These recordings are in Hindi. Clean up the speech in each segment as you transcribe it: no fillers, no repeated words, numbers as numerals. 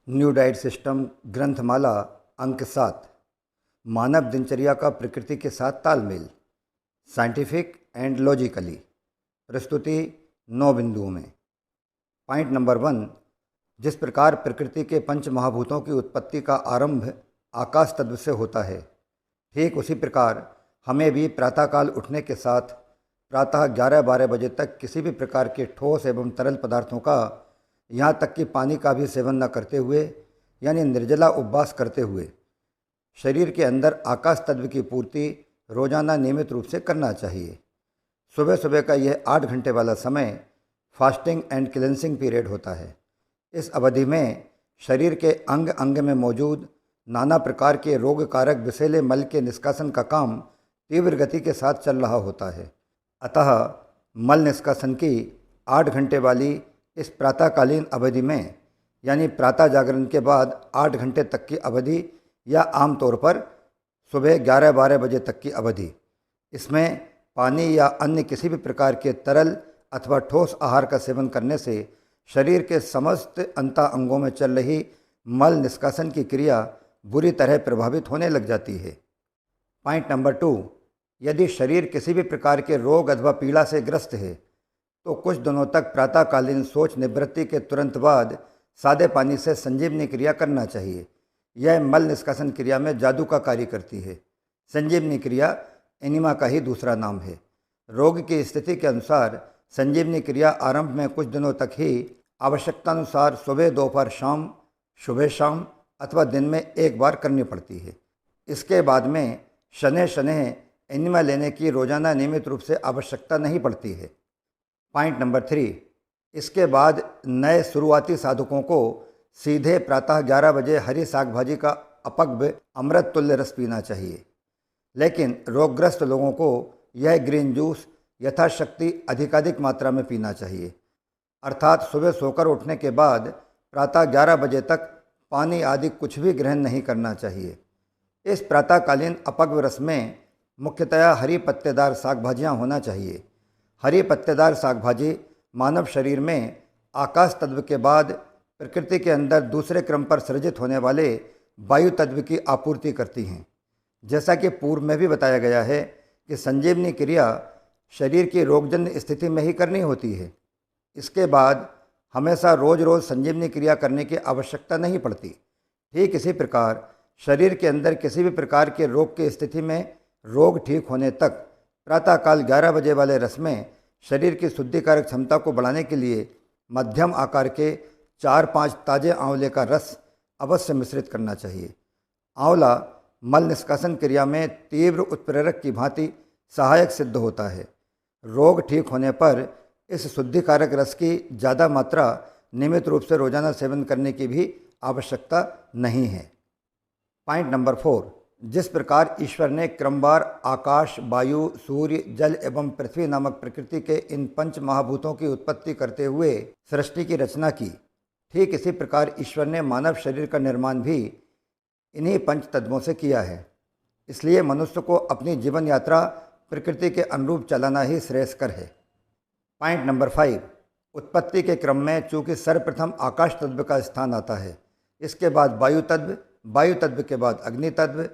न्यू डाइट सिस्टम ग्रंथमाला अंक 7 मानव दिनचर्या का प्रकृति के साथ तालमेल साइंटिफिक एंड लॉजिकली। प्रस्तुति 9 बिंदुओं में। पॉइंट नंबर 1, जिस प्रकार प्रकृति के पंच महाभूतों की उत्पत्ति का आरंभ आकाश तत्व से होता है, ठीक उसी प्रकार हमें भी प्रातःकाल उठने के साथ प्रातः 11-12 बजे तक किसी भी प्रकार के ठोस एवं तरल पदार्थों का, यहाँ तक कि पानी का भी सेवन न करते हुए, यानी निर्जला उपवास करते हुए, शरीर के अंदर आकाश तत्व की पूर्ति रोजाना नियमित रूप से करना चाहिए। सुबह सुबह का यह 8 घंटे वाला समय फास्टिंग एंड क्लेंसिंग पीरियड होता है। इस अवधि में शरीर के अंग अंग में मौजूद नाना प्रकार के रोग कारक विषैले मल के निष्कासन का काम तीव्र गति के साथ चल रहा होता है। अतः मल निष्कासन की 8 घंटे वाली इस प्रातःकालीन अवधि में, यानी प्रातः जागरण के बाद 8 घंटे तक की अवधि या आमतौर पर सुबह 11-12 बजे तक की अवधि, इसमें पानी या अन्य किसी भी प्रकार के तरल अथवा ठोस आहार का सेवन करने से शरीर के समस्त अंत अंगों में चल रही मल निष्कासन की क्रिया बुरी तरह प्रभावित होने लग जाती है। पॉइंट नंबर 2, यदि शरीर किसी भी प्रकार के रोग अथवा पीड़ा से ग्रस्त है तो कुछ दिनों तक प्रातःकालीन शौच निवृत्ति के तुरंत बाद सादे पानी से संजीवनी क्रिया करना चाहिए। यह मल निष्कासन क्रिया में जादू का कार्य करती है। संजीवनी क्रिया एनिमा का ही दूसरा नाम है। रोग की स्थिति के अनुसार संजीवनी क्रिया आरंभ में कुछ दिनों तक ही आवश्यकतानुसार सुबह, दोपहर, शाम, सुबह शाम अथवा दिन में एक बार करनी पड़ती है। इसके बाद में शनैः शनैः एनिमा लेने की रोजाना नियमित रूप से आवश्यकता नहीं पड़ती है। पॉइंट नंबर 3, इसके बाद नए शुरुआती साधकों को सीधे प्रातः 11 बजे हरी साग भाजी का अपक्व अमृत तुल्य रस पीना चाहिए। लेकिन रोगग्रस्त लोगों को यह ग्रीन जूस यथाशक्ति अधिकाधिक मात्रा में पीना चाहिए। अर्थात सुबह सोकर उठने के बाद प्रातः 11 बजे तक पानी आदि कुछ भी ग्रहण नहीं करना चाहिए। इस प्रातःकालीन अपक्व रस में मुख्यतया हरी पत्तेदार साग भाजियाँ होना चाहिए। हरी पत्तेदार साग भाजी मानव शरीर में आकाश तत्व के बाद प्रकृति के अंदर दूसरे क्रम पर सृजित होने वाले वायु तत्व की आपूर्ति करती हैं। जैसा कि पूर्व में भी बताया गया है कि संजीवनी क्रिया शरीर की रोगजन्य स्थिति में ही करनी होती है। इसके बाद हमेशा रोज रोज संजीवनी क्रिया करने की आवश्यकता नहीं पड़ती। ठीक इसी प्रकार शरीर के अंदर किसी भी प्रकार के रोग की स्थिति में रोग ठीक होने तक प्रातःकाल 11 बजे वाले रस में शरीर की शुद्धिकारक क्षमता को बढ़ाने के लिए मध्यम आकार के 4-5 ताजे आंवले का रस अवश्य मिश्रित करना चाहिए। आंवला मल निष्कासन क्रिया में तीव्र उत्प्रेरक की भांति सहायक सिद्ध होता है। रोग ठीक होने पर इस शुद्धिकारक रस की ज़्यादा मात्रा नियमित रूप से रोजाना सेवन करने की भी आवश्यकता नहीं है। पॉइंट नंबर 4, जिस प्रकार ईश्वर ने क्रमवार आकाश, वायु, सूर्य, जल एवं पृथ्वी नामक प्रकृति के इन पंच महाभूतों की उत्पत्ति करते हुए सृष्टि की रचना की, ठीक इसी प्रकार ईश्वर ने मानव शरीर का निर्माण भी इन्हीं पंच तत्वों से किया है। इसलिए मनुष्य को अपनी जीवन यात्रा प्रकृति के अनुरूप चलाना ही श्रेयस्कर है। पॉइंट नंबर 5, उत्पत्ति के क्रम में चूँकि सर्वप्रथम आकाश तत्व का स्थान आता है, इसके बाद वायु तत्व, वायु तत्व के बाद अग्नि तत्व,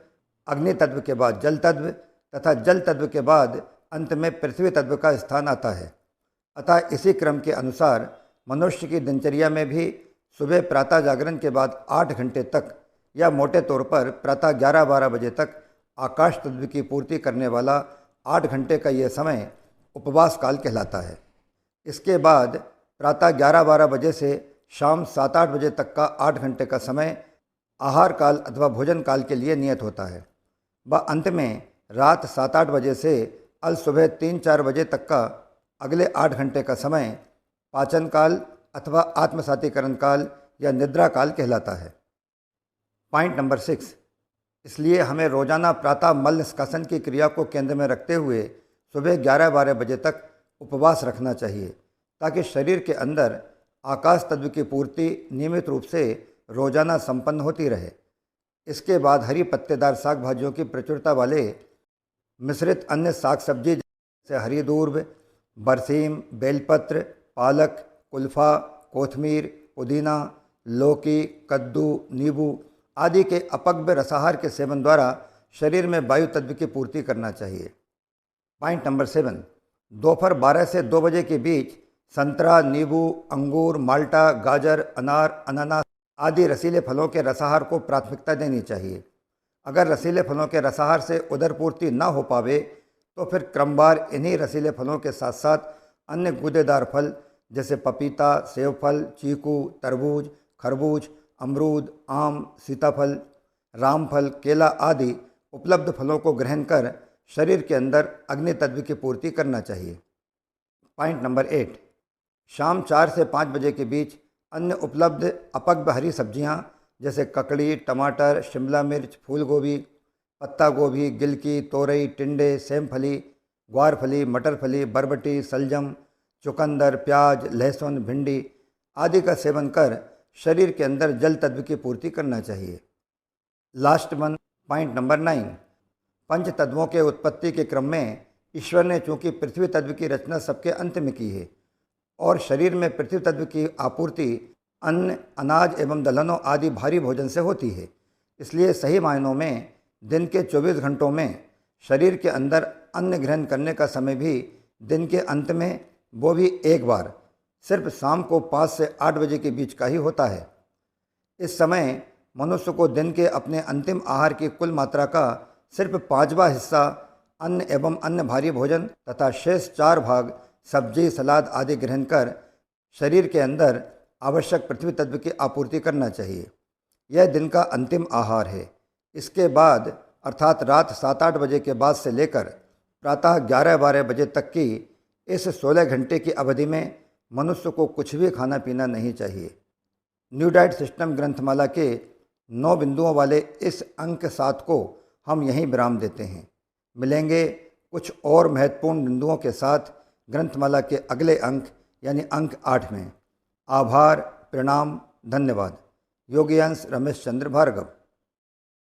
अग्नि तत्व के बाद जल तत्व तथा जल तत्व के बाद अंत में पृथ्वी तत्व का स्थान आता है। अतः इसी क्रम के अनुसार मनुष्य की दिनचर्या में भी सुबह प्रातः जागरण के बाद 8 घंटे तक, या मोटे तौर पर प्रातः 11-12 बजे तक आकाश तत्व की पूर्ति करने वाला 8 घंटे का यह समय उपवास काल कहलाता है। इसके बाद प्रातः 11-12 बजे से शाम 7-8 बजे तक का 8 घंटे का समय आहार काल अथवा भोजन काल के लिए नियत होता है। व अंत में रात 7-8 बजे से अल सुबह 3-4 बजे तक का अगले 8 घंटे का समय पाचन काल अथवा आत्मसातीकरण काल या निद्रा काल कहलाता है। पॉइंट नंबर 6, इसलिए हमें रोजाना प्रातः मल निष्कासन की क्रिया को केंद्र में रखते हुए सुबह 11-12 बजे तक उपवास रखना चाहिए, ताकि शरीर के अंदर आकाश तत्व की पूर्ति नियमित रूप से रोजाना संपन्न होती रहे। इसके बाद हरी पत्तेदार साग भाजियों की प्रचुरता वाले मिश्रित अन्य साग सब्जी जैसे हरी दूर्ब, बरसीम, बेलपत्र, पालक, कुल्फा, कोथमीर, पुदीना, लौकी, कद्दू, नींबू आदि के अपव्य रसाहार के सेवन द्वारा शरीर में वायु तत्व की पूर्ति करना चाहिए। पॉइंट नंबर 7, दोपहर 12 से 2 बजे के बीच संतरा, नींबू, अंगूर, माल्टा, गाजर, अनार, अनानास आदि रसीले फलों के रसाहार को प्राथमिकता देनी चाहिए। अगर रसीले फलों के रसाहार से उदर पूर्ति न हो पावे तो फिर क्रमवार इन्हीं रसीले फलों के साथ साथ अन्य गूदेदार फल जैसे पपीता, सेवफल, चीकू, तरबूज, खरबूज, अमरूद, आम, सीताफल, रामफल, केला आदि उपलब्ध फलों को ग्रहण कर शरीर के अंदर अग्नि तत्व की पूर्ति करना चाहिए। पॉइंट नंबर 8, शाम 4 से 5 बजे के बीच अन्य उपलब्ध अपव्य हरी सब्जियां जैसे ककड़ी, टमाटर, शिमला मिर्च, फूल गोभी, पत्ता गोभी, गिलकी, तोरई, टिंडे, सेमफली, ग्वारफली, मटरफली, बरबटी, सलजम, चुकंदर, प्याज, लहसुन, भिंडी आदि का सेवन कर शरीर के अंदर जल तत्व की पूर्ति करना चाहिए। लास्ट वन, पॉइंट नंबर 9, पंच तत्वों के उत्पत्ति के क्रम में ईश्वर ने चूंकि पृथ्वी तत्व की रचना सबके अंत में की है और शरीर में पृथ्वी तत्व की आपूर्ति अन्न, अनाज एवं दलहनों आदि भारी भोजन से होती है, इसलिए सही मायनों में दिन के 24 घंटों में शरीर के अंदर अन्न ग्रहण करने का समय भी दिन के अंत में, वो भी एक बार, सिर्फ शाम को 5 से 8 बजे के बीच का ही होता है। इस समय मनुष्य को दिन के अपने अंतिम आहार की कुल मात्रा का सिर्फ 5वां हिस्सा अन्न एवं अन्य भारी भोजन तथा शेष 4 भाग सब्जी, सलाद आदि ग्रहण कर शरीर के अंदर आवश्यक पृथ्वी तत्व की आपूर्ति करना चाहिए। यह दिन का अंतिम आहार है। इसके बाद अर्थात रात 7-8 बजे के बाद से लेकर प्रातः 11-12 बजे तक की इस 16 घंटे की अवधि में मनुष्य को कुछ भी खाना पीना नहीं चाहिए। न्यू डाइट सिस्टम ग्रंथमाला के 9 बिंदुओं वाले इस अंक 7 को हम यहीं विराम देते हैं। मिलेंगे कुछ और महत्वपूर्ण बिंदुओं के साथ ग्रंथमाला के अगले अंक यानी अंक 8 में। आभार, प्रणाम, धन्यवाद। योगी अंश रमेश चंद्र भार्गव।